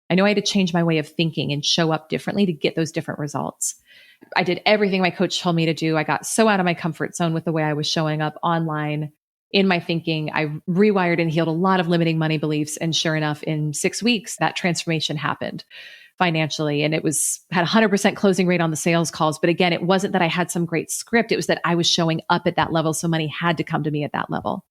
I know I had to change my way of thinking and show up differently to get those different results. I did everything my coach told me to do. I got so out of my comfort zone with the way I was showing up online in my thinking. I rewired and healed a lot of limiting money beliefs. And sure enough, in 6 weeks, that transformation happened financially. And had 100% closing rate on the sales calls. But again, it wasn't that I had some great script. It was that I was showing up at that level. So money had to come to me at that level.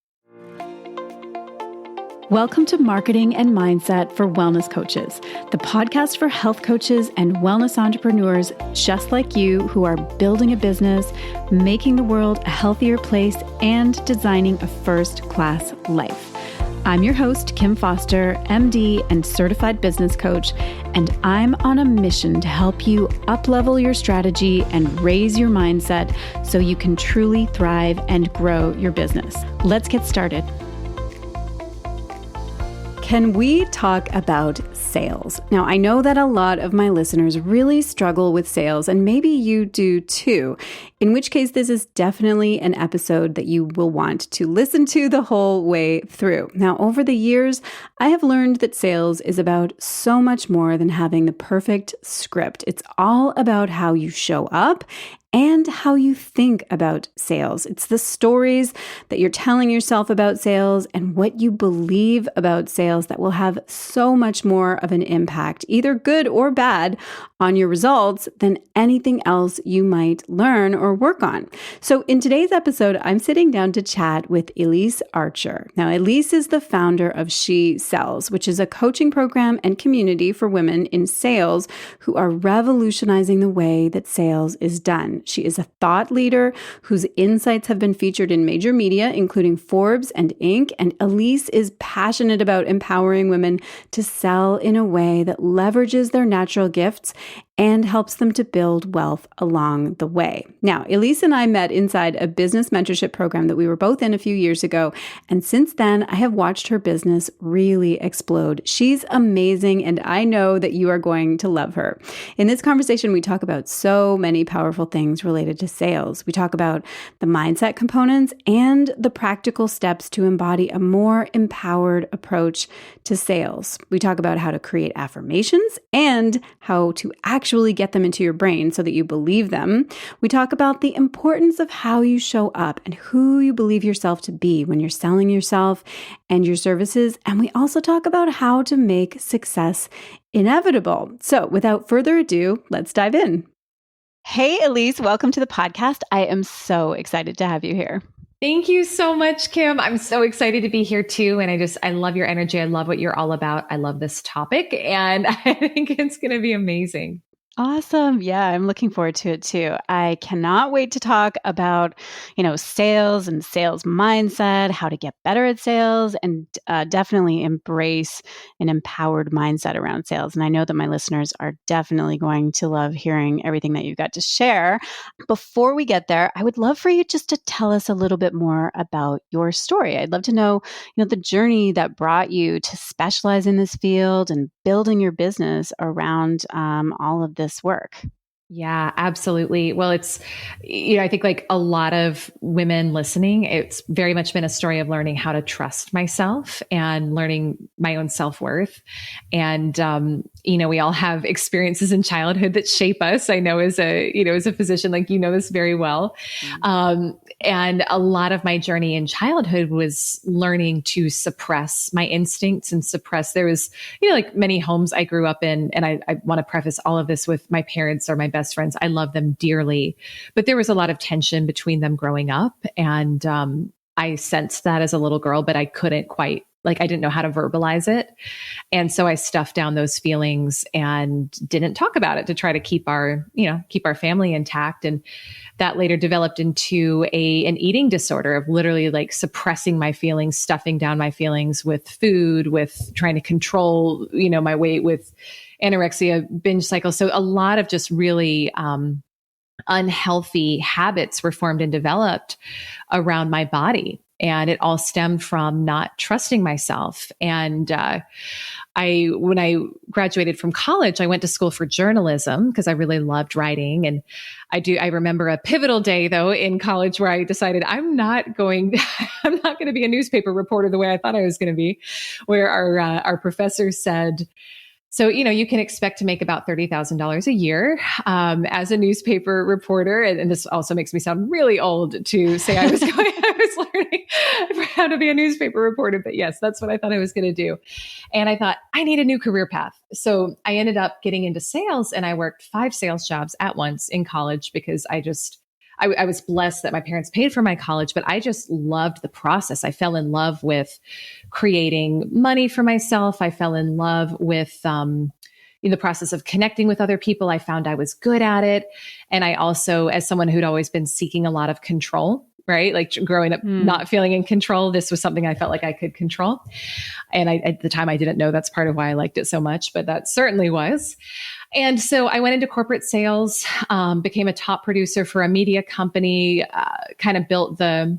Welcome to Marketing and Mindset for Wellness Coaches, the podcast for health coaches and wellness entrepreneurs just like you who are building a business, making the world a healthier place, and designing a first-class life. I'm your host, Kim Foster, MD and certified business coach, and I'm on a mission to help you up-level your strategy and raise your mindset so you can truly thrive and grow your business. Let's get started. Can we talk about sales? Now, I know that a lot of my listeners really struggle with sales, and maybe you do too, in which case this is definitely an episode that you will want to listen to the whole way through. Now, over the years, I have learned that sales is about so much more than having the perfect script. It's all about how you show up and how you think about sales. It's the stories that you're telling yourself about sales and what you believe about sales that will have so much more of an impact, either good or bad, on your results than anything else you might learn or work on. So in today's episode, I'm sitting down to chat with Elyse Archer. Now, Elyse is the founder of She Sells, which is a coaching program and community for women in sales who are revolutionizing the way that sales is done. She is a thought leader whose insights have been featured in major media, including Forbes and Inc. And Elyse is passionate about empowering women to sell in a way that leverages their natural gifts and helps them to build wealth along the way. Now, Elyse and I met inside a business mentorship program that we were both in a few years ago. And since then, I have watched her business really explode. She's amazing, and I know that you are going to love her. In this conversation, we talk about so many powerful things related to sales. We talk about the mindset components and the practical steps to embody a more empowered approach to sales. We talk about how to create affirmations and how to actually get them into your brain so that you believe them. We talk about the importance of how you show up and who you believe yourself to be when you're selling yourself and your services. And we also talk about how to make success inevitable. So without further ado, let's dive in. Hey, Elyse, welcome to the podcast. I am so excited to have you here. Thank you so much, Kim. I'm so excited to be here too. And I love your energy. I love what you're all about. I love this topic, and I think it's going to be amazing. Awesome. Yeah, I'm looking forward to it too. I cannot wait to talk about, sales and sales mindset, how to get better at sales, and definitely embrace an empowered mindset around sales. And I know that my listeners are definitely going to love hearing everything that you've got to share. Before we get there, I would love for you just to tell us a little bit more about your story. I'd love to know, the journey that brought you to specialize in this field and building your business around all of this work. Yeah, absolutely. Well, it's, I think like a lot of women listening, it's very much been a story of learning how to trust myself and learning my own self-worth. And, we all have experiences in childhood that shape us. I know as a physician, like, this very well. And a lot of my journey in childhood was learning to suppress my instincts and there was, like many homes I grew up in. And I want to preface all of this with my parents are my best friends. I love them dearly, but there was a lot of tension between them growing up. And I sensed that as a little girl, but I couldn't quite, I didn't know how to verbalize it. And so I stuffed down those feelings and didn't talk about it to try to keep our family intact. And that later developed into an eating disorder of literally suppressing my feelings, stuffing down my feelings with food, with trying to control, my weight, with anorexia, binge cycle. So a lot of just really unhealthy habits were formed and developed around my body. And it all stemmed from not trusting myself. And when I graduated from college, I went to school for journalism because I really loved writing. And I remember a pivotal day though in college where I decided I'm not going to be a newspaper reporter the way I thought I was going to be, where our professor said, So, you can expect to make about $30,000 a year as a newspaper reporter. And this also makes me sound really old to say I was learning how to be a newspaper reporter. But yes, that's what I thought I was going to do. And I thought, I need a new career path. So I ended up getting into sales, and I worked 5 sales jobs at once in college because I was blessed that my parents paid for my college, but I just loved the process. I fell in love with creating money for myself. I fell in love with in the process of connecting with other people. I found I was good at it. And I also, as someone who'd always been seeking a lot of control, right? Like growing up, not feeling in control, this was something I felt like I could control. And at the time, I didn't know that's part of why I liked it so much, but that certainly was. And so I went into corporate sales, became a top producer for a media company, kind of built the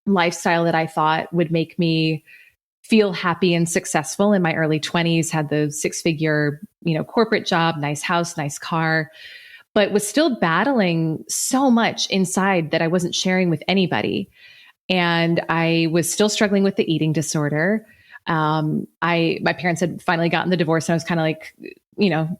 lifestyle that I thought would make me feel happy and successful in my early 20s, had the 6-figure, corporate job, nice house, nice car, but was still battling so much inside that I wasn't sharing with anybody. And I was still struggling with the eating disorder. My parents had finally gotten the divorce, and I was kind of like,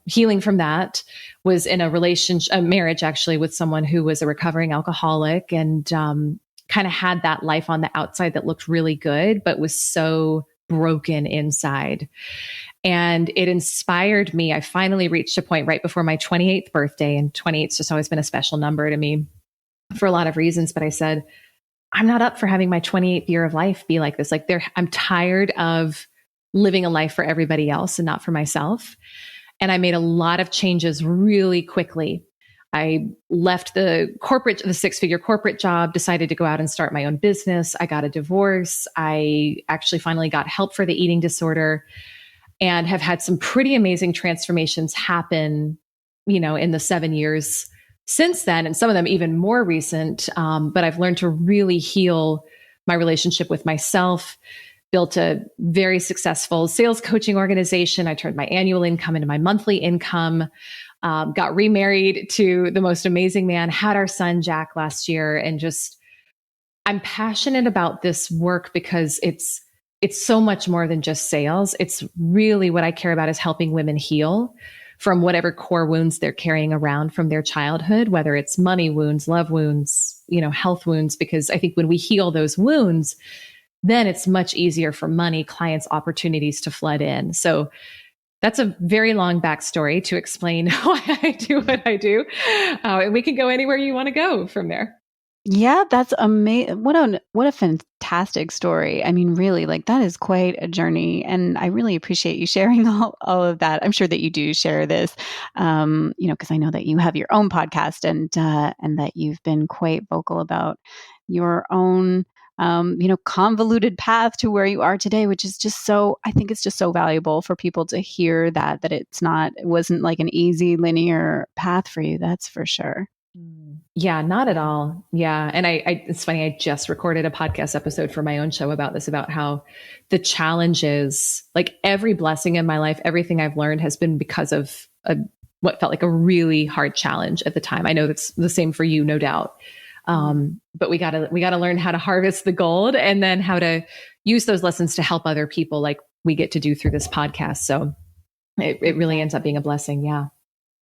healing from that. Was in a marriage actually with someone who was a recovering alcoholic, and kind of had that life on the outside that looked really good, but was so broken inside. And it inspired me. I finally reached a point right before my 28th birthday, and 28's just always been a special number to me for a lot of reasons. But I said, I'm not up for having my 28th year of life be like this. I'm tired of living a life for everybody else and not for myself. And I made a lot of changes really quickly. I left the 6-figure corporate job, decided to go out and start my own business. I got a divorce. I actually finally got help for the eating disorder, and have had some pretty amazing transformations happen, in the 7 years since then, and some of them even more recent. But I've learned to really heal my relationship with myself, built a very successful sales coaching organization. I turned my annual income into my monthly income, got remarried to the most amazing man, had our son, Jack, last year. And I'm passionate about this work because it's so much more than just sales. It's really what I care about is helping women heal from whatever core wounds they're carrying around from their childhood, whether it's money wounds, love wounds, health wounds, because I think when we heal those wounds, then it's much easier for money, clients, opportunities to flood in. So that's a very long backstory to explain why I do what I do. And we can go anywhere you want to go from there. Yeah, that's amazing. What a fantastic story. I mean, really, that is quite a journey. And I really appreciate you sharing all of that. I'm sure that you do share this, because I know that you have your own podcast, and that you've been quite vocal about your own convoluted path to where you are today, which is I think it's just so valuable for people to hear that it wasn't like an easy linear path for you. That's for sure. Yeah, not at all. Yeah. And it's funny. I just recorded a podcast episode for my own show about this, about how the challenges, like every blessing in my life, everything I've learned has been because of what felt like a really hard challenge at the time. I know that's the same for you, no doubt. But we gotta learn how to harvest the gold, and then how to use those lessons to help other people, like we get to do through this podcast. So it really ends up being a blessing. Yeah.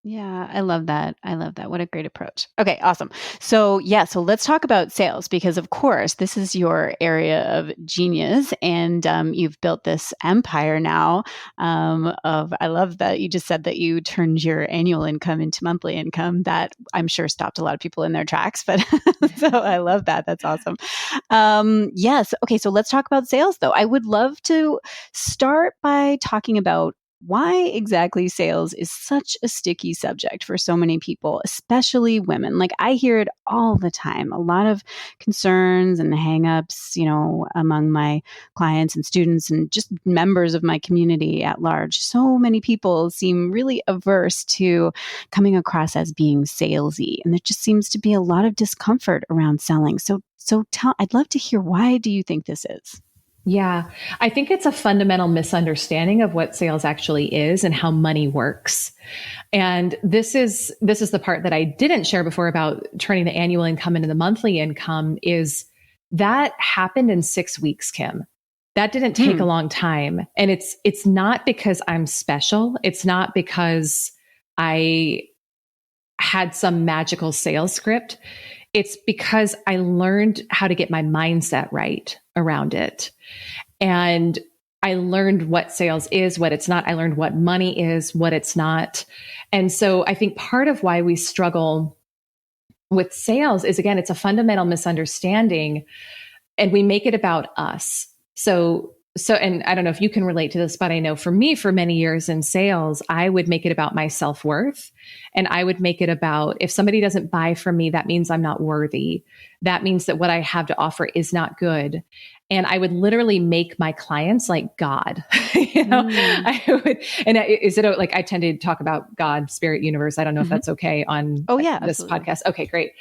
Yeah, I love that. What a great approach. Okay, awesome. So let's talk about sales, because of course this is your area of genius, and you've built this empire now. I love that you just said that you turned your annual income into monthly income. That I'm sure stopped a lot of people in their tracks, but so I love that. That's awesome. Yes. Okay, so let's talk about sales though. I would love to start by talking about why exactly sales is such a sticky subject for so many people, especially women. I hear it all the time, a lot of concerns and hangups, among my clients and students and just members of my community at large. So many people seem really averse to coming across as being salesy, and there just seems to be a lot of discomfort around selling. So I'd love to hear, why do you think this is? Yeah, I think it's a fundamental misunderstanding of what sales actually is and how money works. And this is the part that I didn't share before about turning the annual income into the monthly income. Is that happened in 6 weeks, Kim. That didn't take a long time. And it's not because I'm special. It's not because I had some magical sales script. It's because I learned how to get my mindset right around it. And I learned what sales is, what it's not. I learned what money is, what it's not. And so I think part of why we struggle with sales is, again, it's a fundamental misunderstanding and we make it about us. And I don't know if you can relate to this, but I know for me, for many years in sales, I would make it about my self-worth. And I would make it about, if somebody doesn't buy from me, that means I'm not worthy. That means that what I have to offer is not good. And I would literally make my clients like God, I would, and is it like, I tend to talk about God, spirit, universe. I don't know if that's okay on this podcast. Okay, great.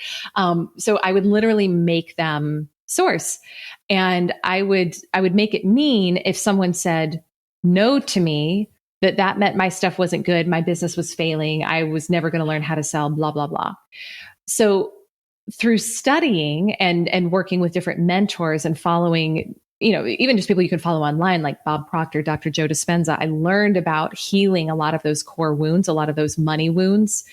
So I would literally make them source. And I would make it mean if someone said no to me, that meant my stuff wasn't good. My business was failing. I was never going to learn how to sell, blah, blah, blah. So through studying and working with different mentors and following, even just people you can follow online, like Bob Proctor, Dr. Joe Dispenza, I learned about healing a lot of those core wounds, a lot of those money wounds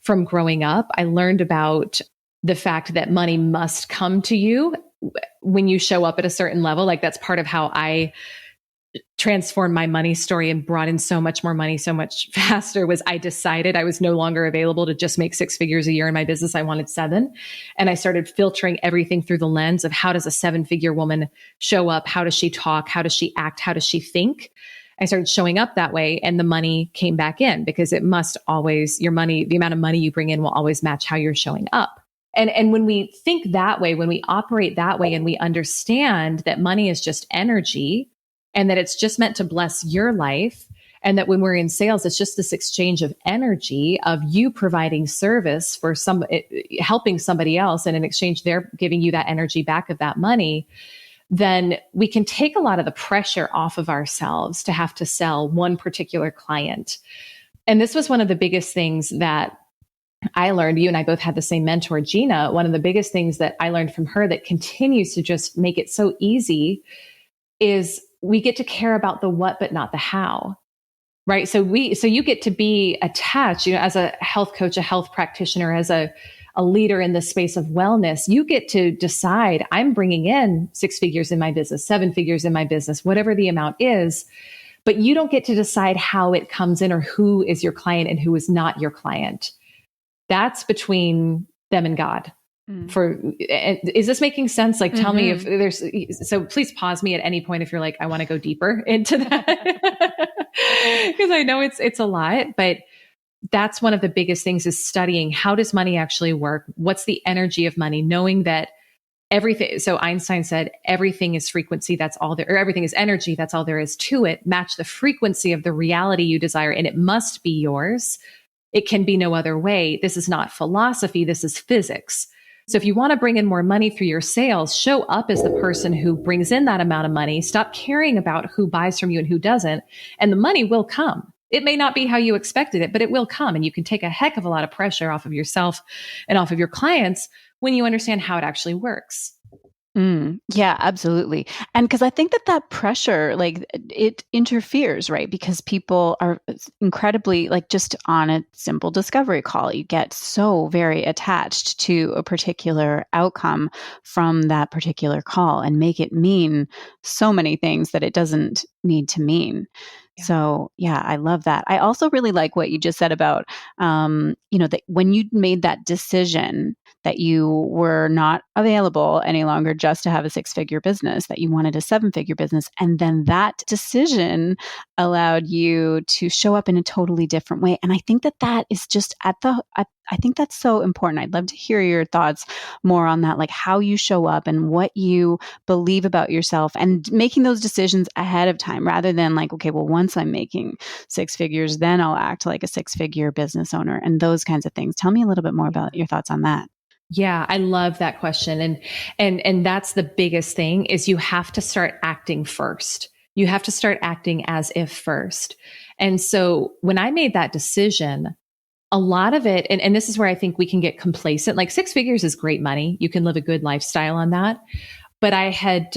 from growing up. I learned about the fact that money must come to you when you show up at a certain level. Like that's part of how I transformed my money story and brought in so much more money so much faster. Was I decided I was no longer available to just make 6 figures a year in my business. I wanted 7. And I started filtering everything through the lens of, how does a 7-figure woman show up? How does she talk? How does she act? How does she think? I started showing up that way, and the money came back in, because it must always, your money, the amount of money you bring in will always match how you're showing up. And when we think that way, when we operate that way, and we understand that money is just energy and that it's just meant to bless your life, and that when we're in sales, it's just this exchange of energy of you providing service for helping somebody else, and in exchange, they're giving you that energy back of that money, then we can take a lot of the pressure off of ourselves to have to sell one particular client. And this was one of the biggest things that I learned. You and I both had the same mentor, Gina. One of the biggest things that I learned from her that continues to just make it so easy is we get to care about the what, but not the how, right? So you get to be attached, as a health coach, a health practitioner, as a leader in the space of wellness, you get to decide, I'm bringing in 6 figures in my business, 7 figures in my business, whatever the amount is, but you don't get to decide how it comes in or who is your client and who is not your client. That's between them and God. Is this making sense? Like, tell me if there's, so please pause me at any point if you're like, I want to go deeper into that. Because I know it's a lot, but that's one of the biggest things, is studying, how does money actually work? What's the energy of money? Knowing that everything, so Einstein said, everything is frequency. That's all there, or everything is energy. That's all there is to it. Match the frequency of the reality you desire, and it must be yours. It can be no other way. This is not philosophy. This is physics. So if you want to bring in more money through your sales, show up as the person who brings in that amount of money. Stop caring about who buys from you and who doesn't. And the money will come. It may not be how you expected it, but it will come. And you can take a heck of a lot of pressure off of yourself and off of your clients when you understand how it actually works. Yeah, absolutely. And because I think that pressure, like, it interferes, right? Because people are incredibly, like, just on a simple discovery call, you get so very attached to a particular outcome from that particular call and make it mean so many things that it doesn't need to mean. Yeah. So yeah, I love that. I also really like what you just said about, that when you made that decision that you were not available any longer just to have a 6-figure business, that you wanted a 7-figure business. And then that decision allowed you to show up in a totally different way. And I think that is just I think that's so important. I'd love to hear your thoughts more on that, like how you show up and what you believe about yourself, and making those decisions ahead of time rather than like, okay, well, once I'm making 6 figures, then I'll act like a 6-figure business owner and those kinds of things. Tell me a little bit more about your thoughts on that. Yeah, I love that question. And that's the biggest thing, is you have to start acting first. You have to start acting as if first. And so when I made that decision, a lot of it, and this is where I think we can get complacent, like 6 figures is great money. You can live a good lifestyle on that. But I had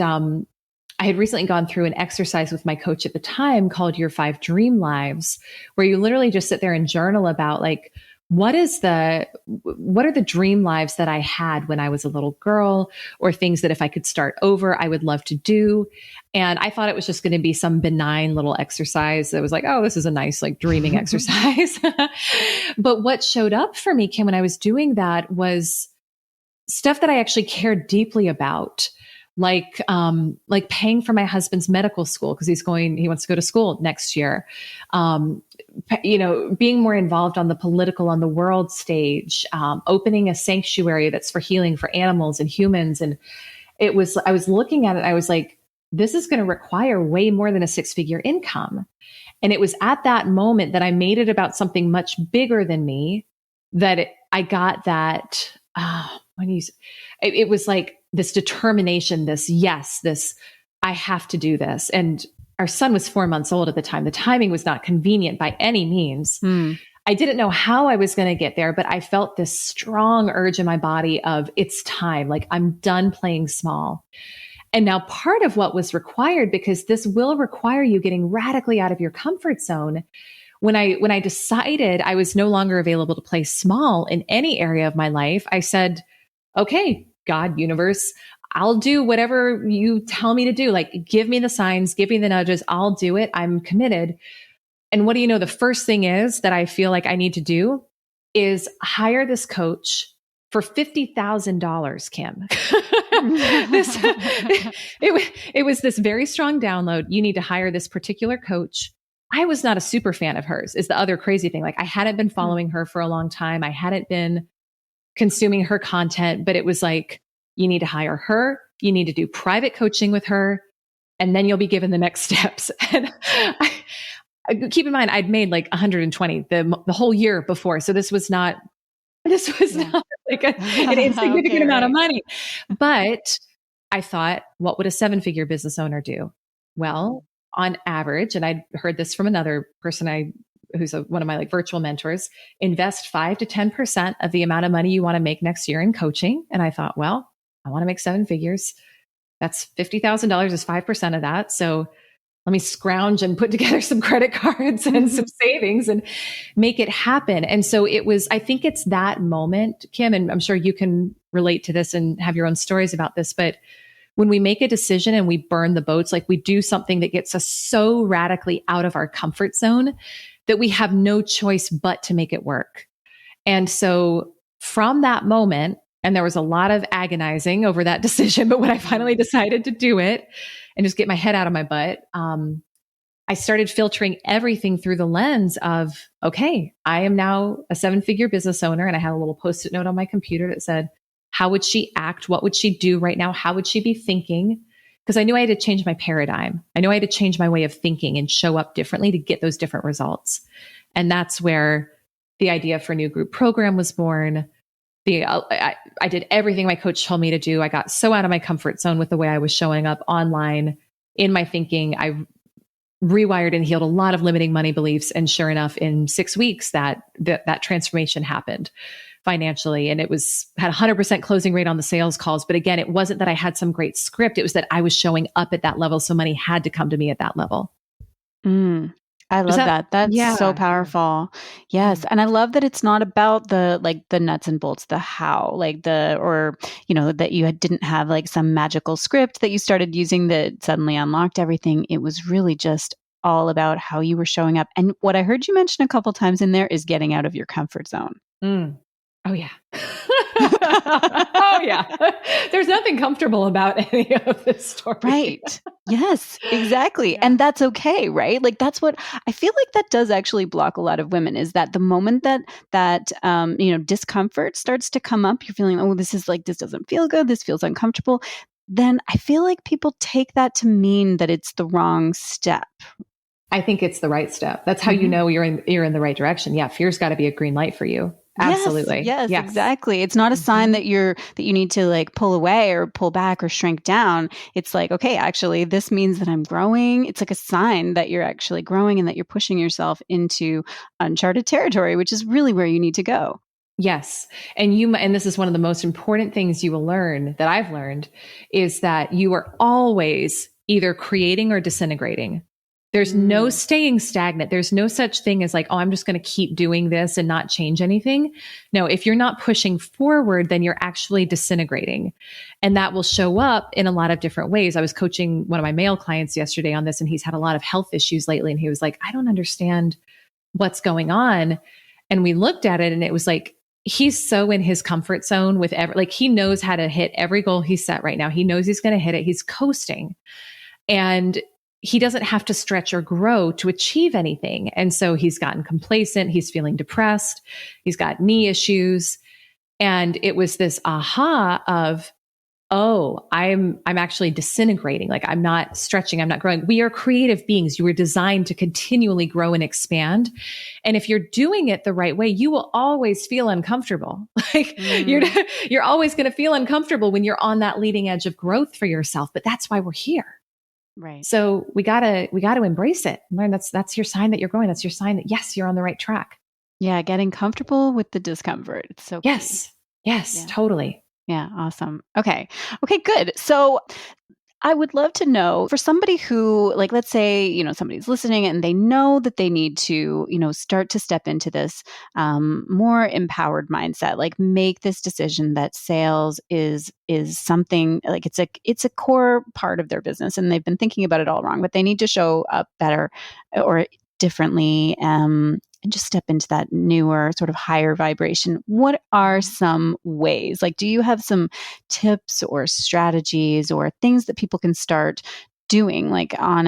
I had recently gone through an exercise with my coach at the time called Your 5 Dream Lives, where you literally just sit there and journal about like, what are the dream lives that I had when I was a little girl, or things that if I could start over, I would love to do. And I thought it was just going to be some benign little exercise that was like, oh, this is a nice like dreaming exercise. But what showed up for me, Kim, when I was doing that was stuff that I actually cared deeply about. Like paying for my husband's medical school because he wants to go to school next year. Being more involved on the world stage, opening a sanctuary that's for healing for animals and humans. And I was looking at it, I was like, this is going to require way more than a 6-figure income. And it was at that moment that I made it about something much bigger than me, I got that, it was like this determination, this, I have to do this. And our son was 4 months old at the time. The timing was not convenient by any means. I didn't know how I was going to get there, but I felt this strong urge in my body of it's time. Like I'm done playing small. And now part of what was required, because this will require you getting radically out of your comfort zone. When I decided I was no longer available to play small in any area of my life, I said, okay, God, universe, I'll do whatever you tell me to do. Like, give me the signs, give me the nudges. I'll do it. I'm committed. And what do you know? The first thing is that I feel like I need to do is hire this coach for $50,000, Kim. It was this very strong download. You need to hire this particular coach. I was not a super fan of hers, is the other crazy thing. Like I hadn't been following her for a long time. I hadn't been consuming her content, but it was like, you need to hire her. You need to do private coaching with her, and then you'll be given the next steps. And keep in mind, I'd made like 120 the whole year before. So this was not like an insignificant amount of money. But I thought, what would a 7-figure business owner do? Well, on average, and I'd heard this from another person who's one of my like virtual mentors, invest 5 to 10% of the amount of money you want to make next year in coaching. And I thought, well, I want to make 7 figures. That's $50,000 is 5% of that. So let me scrounge and put together some credit cards and some savings and make it happen. And so I think it's that moment, Kim, and I'm sure you can relate to this and have your own stories about this, but when we make a decision and we burn the boats, like we do something that gets us so radically out of our comfort zone that we have no choice but to make it work. And so from that moment, and there was a lot of agonizing over that decision, but when I finally decided to do it and just get my head out of my butt, I started filtering everything through the lens of, okay, I am now a 7-figure business owner. And I had a little Post-it note on my computer that said, how would she act? What would she do right now? How would she be thinking? Because I knew I had to change my paradigm. I knew I had to change my way of thinking and show up differently to get those different results. And that's where the idea for New Group Program was born. I did everything my coach told me to do. I got so out of my comfort zone with the way I was showing up online in my thinking. I rewired and healed a lot of limiting money beliefs. And sure enough, in 6 weeks, that transformation happened financially. And had 100% closing rate on the sales calls. But again, it wasn't that I had some great script. It was that I was showing up at that level. So money had to come to me at that level. I love that. That's so powerful. Yes. And I love that it's not about the nuts and bolts, the how, that you didn't have like some magical script that you started using that suddenly unlocked everything. It was really just all about how you were showing up. And what I heard you mention a couple times in there is getting out of your comfort zone. Oh yeah. Oh yeah. There's nothing comfortable about any of this story. Right. Yes, exactly. Yeah. And that's okay, right? Like that's what I feel like that does actually block a lot of women, is that the moment that discomfort starts to come up, you're feeling, oh, this doesn't feel good. This feels uncomfortable. Then I feel like people take that to mean that it's the wrong step. I think it's the right step. That's how you know you're in the right direction. Yeah. Fear's got to be a green light for you. Absolutely. Yes, exactly. It's not a sign that you need to like pull away or pull back or shrink down. It's like, okay, actually, this means that I'm growing. It's like a sign that you're actually growing and that you're pushing yourself into uncharted territory, which is really where you need to go. Yes. And this is one of the most important things you will learn that I've learned is that you are always either creating or disintegrating. There's no staying stagnant. There's no such thing as like, oh, I'm just going to keep doing this and not change anything. No, if you're not pushing forward, then you're actually disintegrating. And that will show up in a lot of different ways. I was coaching one of my male clients yesterday on this, and he's had a lot of health issues lately. And he was like, I don't understand what's going on. And we looked at it, and it was like, he's so in his comfort zone with like he knows how to hit every goal he's set right now. He knows he's going to hit it. He's coasting. And he doesn't have to stretch or grow to achieve anything. And so he's gotten complacent. He's feeling depressed. He's got knee issues. And it was this aha of, oh, I'm actually disintegrating. Like I'm not stretching. I'm not growing. We are creative beings. You were designed to continually grow and expand. And if you're doing it the right way, you will always feel uncomfortable. Like you're always going to feel uncomfortable when you're on that leading edge of growth for yourself. But that's why we're here. Right. So we gotta embrace it. Learn that's your sign that you're growing. That's your sign that yes, you're on the right track. Yeah. Getting comfortable with the discomfort. It's so yes. Key. Yes, yeah. Totally. Yeah. Awesome. Okay, good. So I would love to know for somebody who, like, let's say, somebody's listening and they know that they need to, start to step into this more empowered mindset, like make this decision that sales is something like it's a core part of their business, and they've been thinking about it all wrong, but they need to show up better or differently, and just step into that newer sort of higher vibration. What are some ways? Like, do you have some tips or strategies or things that people can start doing, like on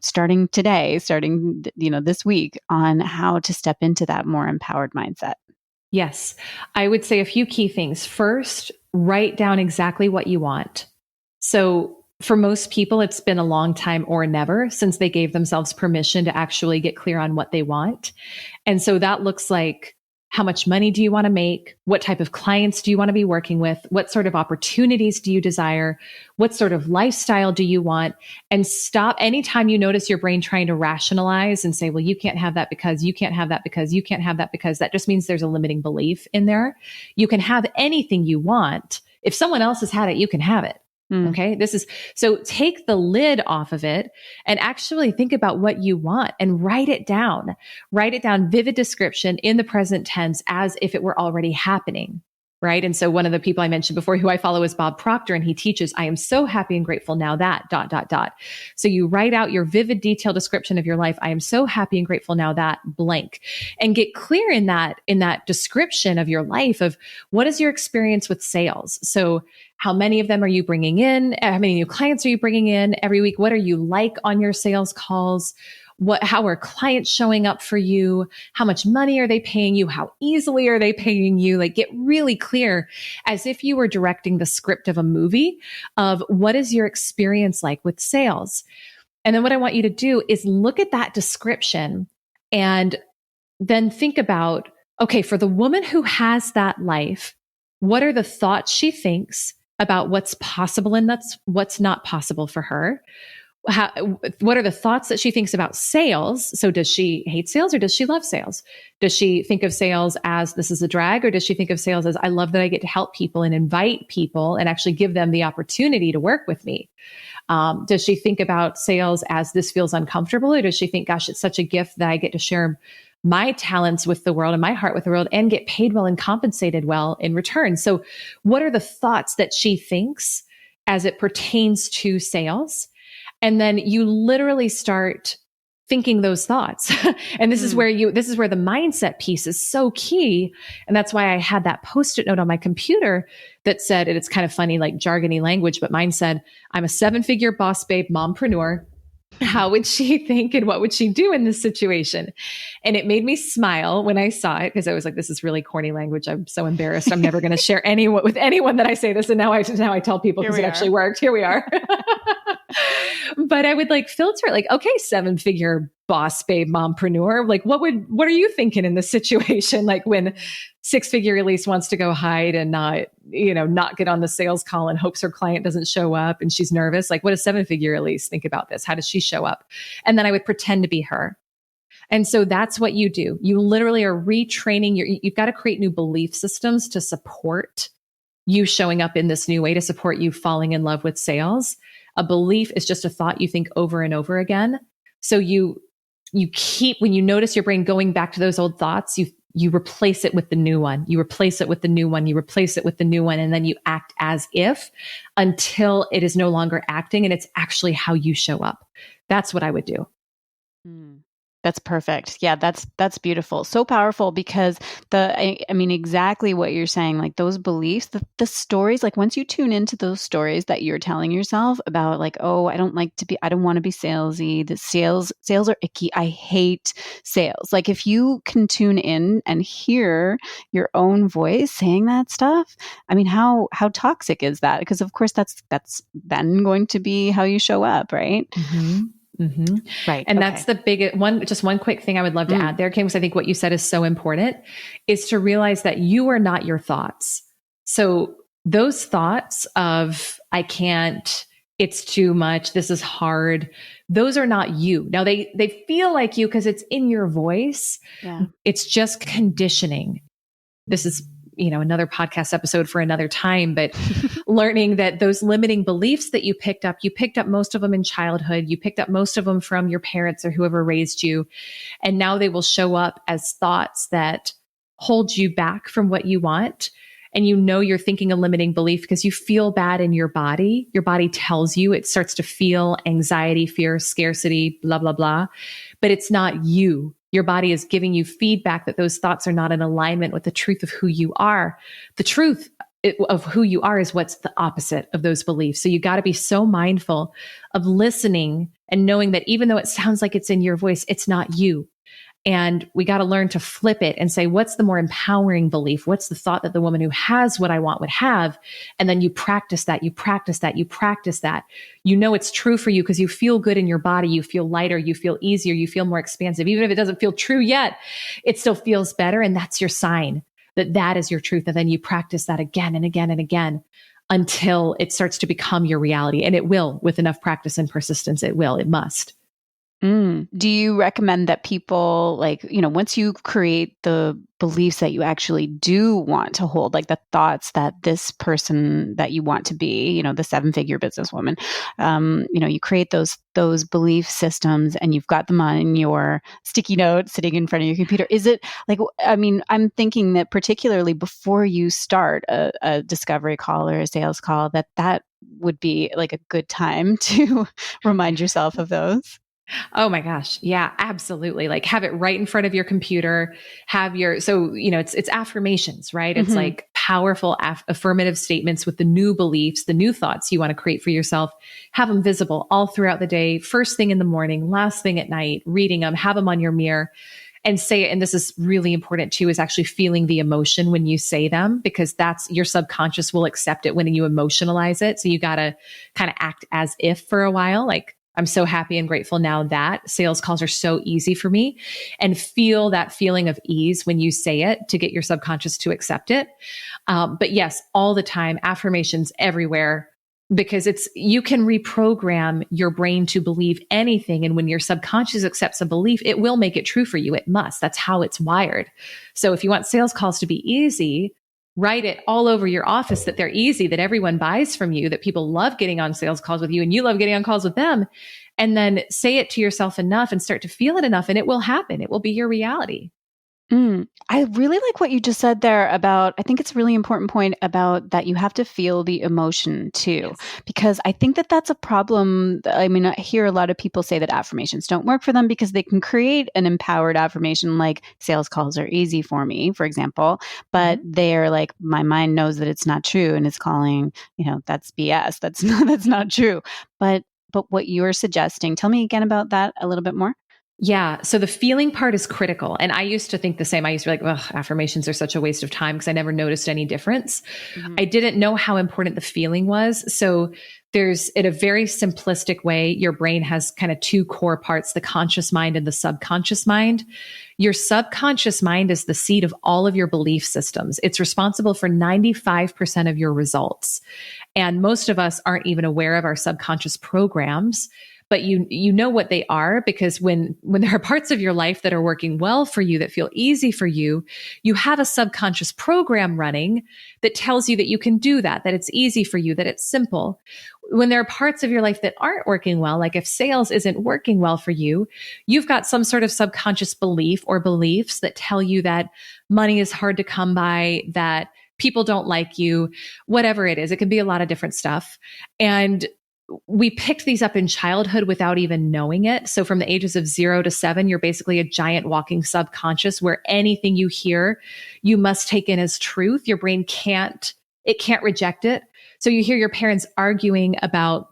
starting today, this week, on how to step into that more empowered mindset? Yes. I would say a few key things. First, write down exactly what you want. So for most people, it's been a long time or never since they gave themselves permission to actually get clear on what they want. And so that looks like, how much money do you want to make? What type of clients do you want to be working with? What sort of opportunities do you desire? What sort of lifestyle do you want? And stop anytime you notice your brain trying to rationalize and say, well, you can't have that because you can't have that because you can't have that because that just means there's a limiting belief in there. You can have anything you want. If someone else has had it, you can have it. Okay. So take the lid off of it and actually think about what you want and write it down, vivid description in the present tense as if it were already happening. Right. And so one of the people I mentioned before who I follow is Bob Proctor, and he teaches, I am so happy and grateful now that ... So you write out your vivid, detailed description of your life. I am so happy and grateful now that blank, and get clear in that description of your life of what is your experience with sales. So how many of them are you bringing in? How many new clients are you bringing in every week? What are you like on your sales calls? How are clients showing up for you? How much money are they paying you? How easily are they paying you? Like, get really clear as if you were directing the script of a movie of what is your experience like with sales. And then what I want you to do is look at that description and then think about, okay, for the woman who has that life, what are the thoughts she thinks about what's possible and what's not possible for her? What are the thoughts that she thinks about sales? So does she hate sales or does she love sales? Does she think of sales as this is a drag, or does she think of sales as I love that I get to help people and invite people and actually give them the opportunity to work with me? Does she think about sales as this feels uncomfortable, or does she think, gosh, it's such a gift that I get to share my talents with the world and my heart with the world and get paid well and compensated well in return? So what are the thoughts that she thinks as it pertains to sales? And then you literally start thinking those thoughts. And this is where the mindset piece is so key. And that's why I had that Post-it note on my computer that said, and it's kind of funny, like jargony language, but mine said, I'm a 7-figure boss babe mompreneur. How would she think and what would she do in this situation? And it made me smile when I saw it, because I was like, this is really corny language. I'm so embarrassed. I'm never going to share with anyone that I say this. And now I tell people because it actually worked. Here we are. But I would like filter it like, okay, 7-figure boss babe mompreneur. Like, what are you thinking in this situation? Like when 6-figure Elyse wants to go hide and not get on the sales call and hopes her client doesn't show up and she's nervous. Like, what does 7-figure Elyse think about this? How does she show up? And then I would pretend to be her. And so that's what you do. You literally are retraining you've got to create new belief systems to support you showing up in this new way, to support you falling in love with sales. A belief is just a thought you think over and over again. So you keep, when you notice your brain going back to those old thoughts, you replace it with the new one. You replace it with the new one. You replace it with the new one. And then you act as if until it is no longer acting and it's actually how you show up. That's what I would do. That's perfect. Yeah, that's beautiful. So powerful because I mean, exactly what you're saying, like those beliefs, the stories, like once you tune into those stories that you're telling yourself about like, oh, I don't want to be salesy. The sales are icky. I hate sales. Like if you can tune in and hear your own voice saying that stuff, I mean, how toxic is that? Because of course that's then going to be how you show up, right? Mm-hmm. Mm-hmm. Right. And that's the biggest one. Just one quick thing I would love to add there, Kim, because I think what you said is so important, is to realize that you are not your thoughts. So those thoughts of, I can't, it's too much, this is hard, those are not you. Now they feel like you because it's in your voice. Yeah. It's just conditioning. This is, another podcast episode for another time, but learning that those limiting beliefs that you picked up most of them in childhood. You picked up most of them from your parents or whoever raised you. And now they will show up as thoughts that hold you back from what you want. And you're thinking a limiting belief because you feel bad in your body. Your body tells you, it starts to feel anxiety, fear, scarcity, blah, blah, blah. But it's not you. Your body is giving you feedback that those thoughts are not in alignment with the truth of who you are. The truth of who you are is what's the opposite of those beliefs. So you got to be so mindful of listening and knowing that even though it sounds like it's in your voice, it's not you. And we got to learn to flip it and say, what's the more empowering belief? What's the thought that the woman who has what I want would have? And then you practice that, you practice that, you practice that. You know it's true for you because you feel good in your body. You feel lighter, you feel easier, you feel more expansive. Even if it doesn't feel true yet, it still feels better. And that's your sign that that is your truth. And then you practice that again and again and again until it starts to become your reality. And it will, with enough practice and persistence, it must. Do you recommend that people once you create the beliefs that you actually do want to hold, like the thoughts that this person that you want to be, the 7-figure businesswoman, you create those belief systems and you've got them on your sticky note sitting in front of your computer. Is it I'm thinking that particularly before you start a discovery call or a sales call, that would be like a good time to remind yourself of those. Oh my gosh. Yeah, absolutely. Like have it right in front of your computer, it's affirmations, right? It's like powerful affirmative statements with the new beliefs, the new thoughts you want to create for yourself. Have them visible all throughout the day, first thing in the morning, last thing at night, reading them, have them on your mirror and say it. And this is really important too, is actually feeling the emotion when you say them, because that's your subconscious will accept it when you emotionalize it. So you got to kind of act as if for a while, like, I'm so happy and grateful now that sales calls are so easy for me, and feel that feeling of ease when you say it to get your subconscious to accept it. But yes, all the time, affirmations everywhere, because you can reprogram your brain to believe anything. And when your subconscious accepts a belief, it will make it true for you. It must. That's how it's wired. So if you want sales calls to be easy, write it all over your office that they're easy, that everyone buys from you, that people love getting on sales calls with you and you love getting on calls with them. And then say it to yourself enough and start to feel it enough, and it will happen. It will be your reality. I really like what you just said there about, I think it's a really important point about that you have to feel the emotion too, because I think that that's a problem. I mean, I hear a lot of people say that affirmations don't work for them because they can create an empowered affirmation like sales calls are easy for me, for example, but they're like, my mind knows that it's not true and it's calling, that's BS. That's not true. But what you're suggesting, tell me again about that a little bit more. Yeah. So the feeling part is critical. And I used to think the same. I used to be like, ugh, affirmations are such a waste of time because I never noticed any difference. I didn't know how important the feeling was. So there's, in a very simplistic way, your brain has kind of two core parts, the conscious mind and the subconscious mind. Your subconscious mind is the seat of all of your belief systems. It's responsible for 95% of your results. And most of us aren't even aware of our subconscious programs. but you know what they are, because when there are parts of your life that are working well for you, that feel easy for you, you have a subconscious program running that tells you that you can do that it's easy for you, that it's simple. When there are parts of your life that aren't working well, like if sales isn't working well for you, you've got some sort of subconscious belief or beliefs that tell you that money is hard to come by, that people don't like you, whatever it is. It can be a lot of different stuff. And we picked these up in childhood without even knowing it. So from the ages of 0 to 7, you're basically a giant walking subconscious where anything you hear, you must take in as truth. Your brain can't reject it. So you hear your parents arguing about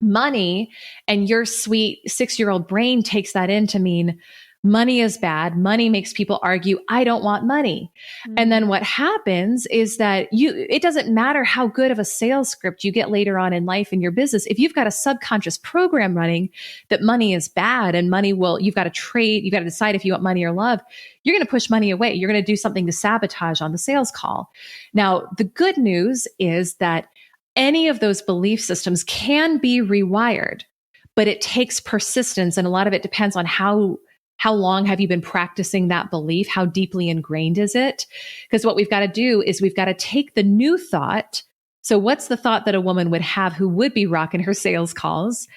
money, and your sweet 6-year-old brain takes that in to mean money is bad. Money makes people argue. I don't want money. And then what happens is that it doesn't matter how good of a sales script you get later on in life in your business. If you've got a subconscious program running that money is bad and you've got to trade, you've got to decide if you want money or love, you're going to push money away. You're going to do something to sabotage on the sales call. Now, the good news is that any of those belief systems can be rewired, but it takes persistence. And a lot of it depends on how long have you been practicing that belief? How deeply ingrained is it? Because what we've got to do is we've got to take the new thought. So what's the thought that a woman would have who would be rocking her sales calls?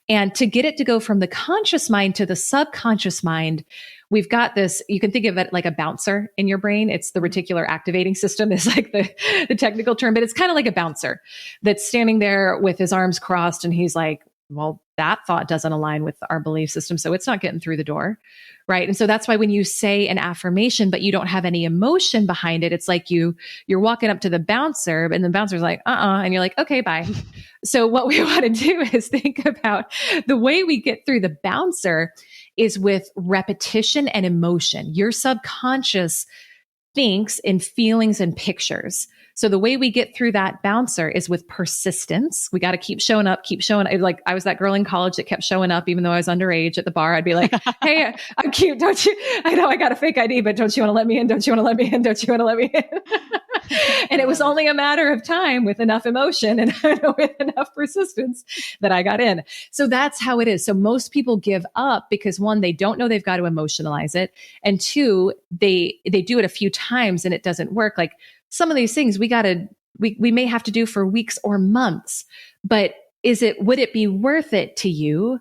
And to get it to go from the conscious mind to the subconscious mind, we've got this, you can think of it like a bouncer in your brain. It's the reticular activating system is like the technical term, but it's kind of like a bouncer that's standing there with his arms crossed. And he's like, well, that thought doesn't align with our belief system, so it's not getting through the door, right? And so that's why when you say an affirmation, but you don't have any emotion behind it, it's like you're walking up to the bouncer, and the bouncer's like, and you're like, okay, bye. So what we want to do is think about the way we get through the bouncer is with repetition and emotion. Your subconscious thinks in feelings and pictures. So the way we get through that bouncer is with persistence. We got to keep showing up, keep showing up. Like I was that girl in college that kept showing up, even though I was underage at the bar. I'd be like, hey, I'm cute. Don't you? I know I got a fake ID, but don't you want to let me in? Don't you want to let me in? Don't you want to let me in? And it was only a matter of time with enough emotion and with enough persistence that I got in. So that's how it is. So most people give up because 1, they don't know they've got to emotionalize it. And 2, they do it a few times and it doesn't work. Like some of these things we may have to do for weeks or months, but would it be worth it to you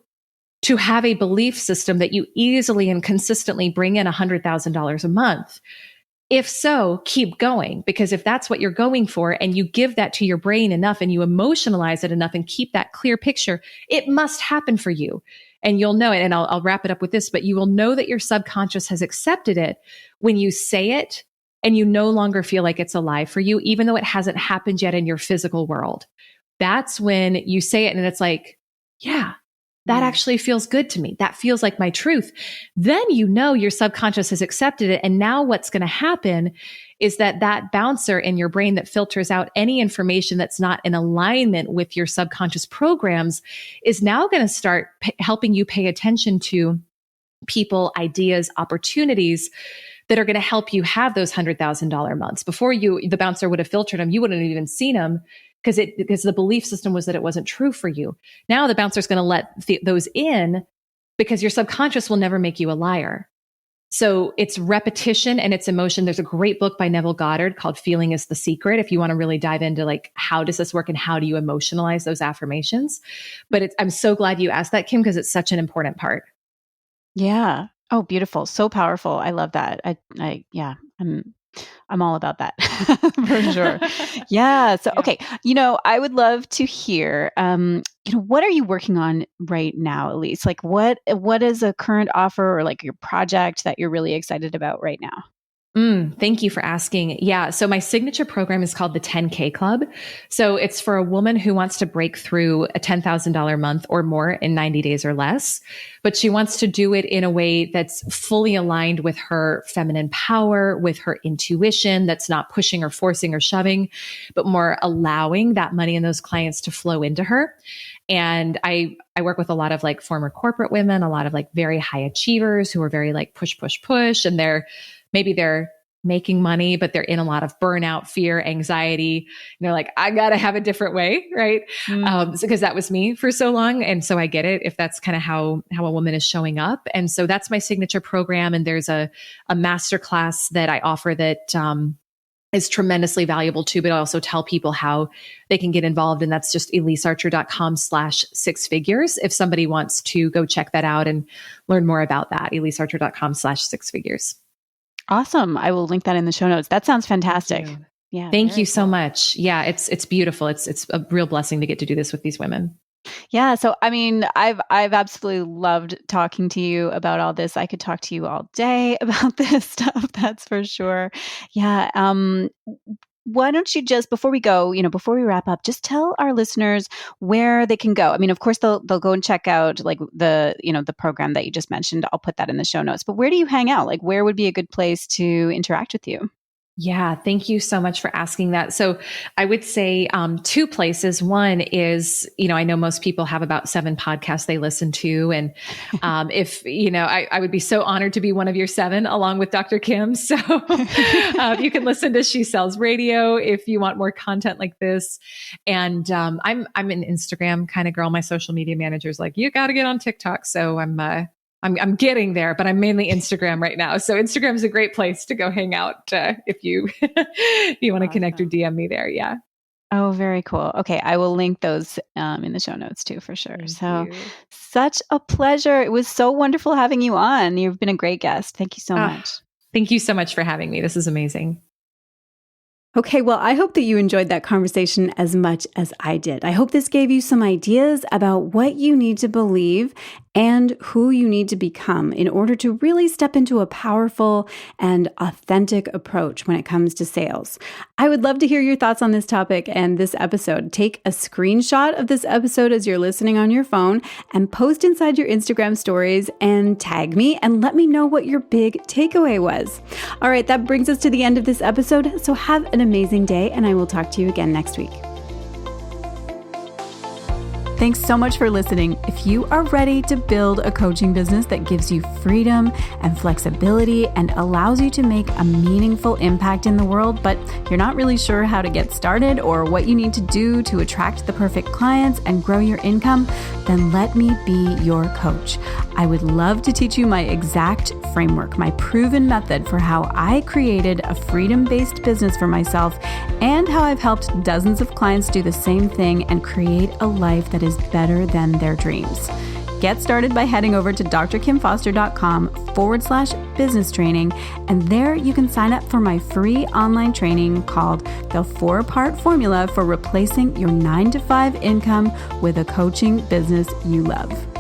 to have a belief system that you easily and consistently bring in $100,000 a month? If so, keep going, because if that's what you're going for and you give that to your brain enough and you emotionalize it enough and keep that clear picture, it must happen for you. And you'll know it. And I'll wrap it up with this, but you will know that your subconscious has accepted it when you say it and you no longer feel like it's a lie for you, even though it hasn't happened yet in your physical world. That's when you say it and it's like, yeah, that actually feels good to me. That feels like my truth. Then you know your subconscious has accepted it. And now what's going to happen is that bouncer in your brain that filters out any information that's not in alignment with your subconscious programs is now going to start helping you pay attention to people, ideas, opportunities that are going to help you have those $100,000 months. Before the bouncer would have filtered them, you wouldn't have even seen them because the belief system was that it wasn't true for you. Now the bouncer's going to let those in because your subconscious will never make you a liar. So it's repetition and it's emotion. There's a great book by Neville Goddard called Feeling is the Secret. If you want to really dive into like, how does this work and how do you emotionalize those affirmations? But I'm so glad you asked that, Kim, because it's such an important part. Yeah. Oh, beautiful. So powerful. I love that. Yeah, I'm all about that for sure. Yeah. So, okay. I would love to hear, what are you working on right now, Elyse? Like what is a current offer or like your project that you're really excited about right now? Thank you for asking. Yeah. So my signature program is called the 10K Club. So it's for a woman who wants to break through a $10,000 month or more in 90 days or less, but she wants to do it in a way that's fully aligned with her feminine power, with her intuition, that's not pushing or forcing or shoving, but more allowing that money and those clients to flow into her. And I work with a lot of like former corporate women, a lot of like very high achievers who are very like push, push, push. And they're making money, but they're in a lot of burnout, fear, anxiety. And they're like, I got to have a different way. Right. Because that was me for so long. And so I get it if that's kind of how a woman is showing up. And so that's my signature program. And there's a masterclass that I offer that, is tremendously valuable too, but I also tell people how they can get involved. And that's just ElyseArcher.com/6figures. If somebody wants to go check that out and learn more about that, ElyseArcher.com/6figures. Awesome. I will link that in the show notes. That sounds fantastic. Yeah. Thank you so much. Yeah. It's beautiful. It's a real blessing to get to do this with these women. Yeah. So, I mean, I've absolutely loved talking to you about all this. I could talk to you all day about this stuff. That's for sure. Yeah. Why don't you just, before we go, before we wrap up, just tell our listeners where they can go. I mean, of course, they'll go and check out like the program that you just mentioned. I'll put that in the show notes. But where do you hang out? Like, where would be a good place to interact with you? Yeah, thank you so much for asking that. So I would say 2 places. One is, I know most people have about 7 podcasts they listen to. And if, I would be so honored to be one of your 7 along with Dr. Kim. So you can listen to She Sells Radio if you want more content like this. And I'm an Instagram kind of girl. My social media manager is like, you got to get on TikTok. So I'm getting there, but I'm mainly Instagram right now. So Instagram is a great place to go hang out if you want to connect or DM me there. Yeah. Oh, very cool. Okay, I will link those in the show notes too, for sure. Such a pleasure. It was so wonderful having you on. You've been a great guest. Thank you so much. Thank you so much for having me. This is amazing. Okay, well, I hope that you enjoyed that conversation as much as I did. I hope this gave you some ideas about what you need to believe and who you need to become in order to really step into a powerful and authentic approach when it comes to sales. I would love to hear your thoughts on this topic and this episode. Take a screenshot of this episode as you're listening on your phone and post inside your Instagram stories and tag me and let me know what your big takeaway was. All right, that brings us to the end of this episode. So have an amazing day, and I will talk to you again next week. Thanks so much for listening. If you are ready to build a coaching business that gives you freedom and flexibility and allows you to make a meaningful impact in the world, but you're not really sure how to get started or what you need to do to attract the perfect clients and grow your income, then let me be your coach. I would love to teach you my exact framework, my proven method for how I created a freedom-based business for myself and how I've helped dozens of clients do the same thing and create a life that is better than their dreams. Get started by heading over to drkimfoster.com/business training. And there you can sign up for my free online training called The 4-Part Formula for Replacing Your 9-to-5 Income with a Coaching Business You Love.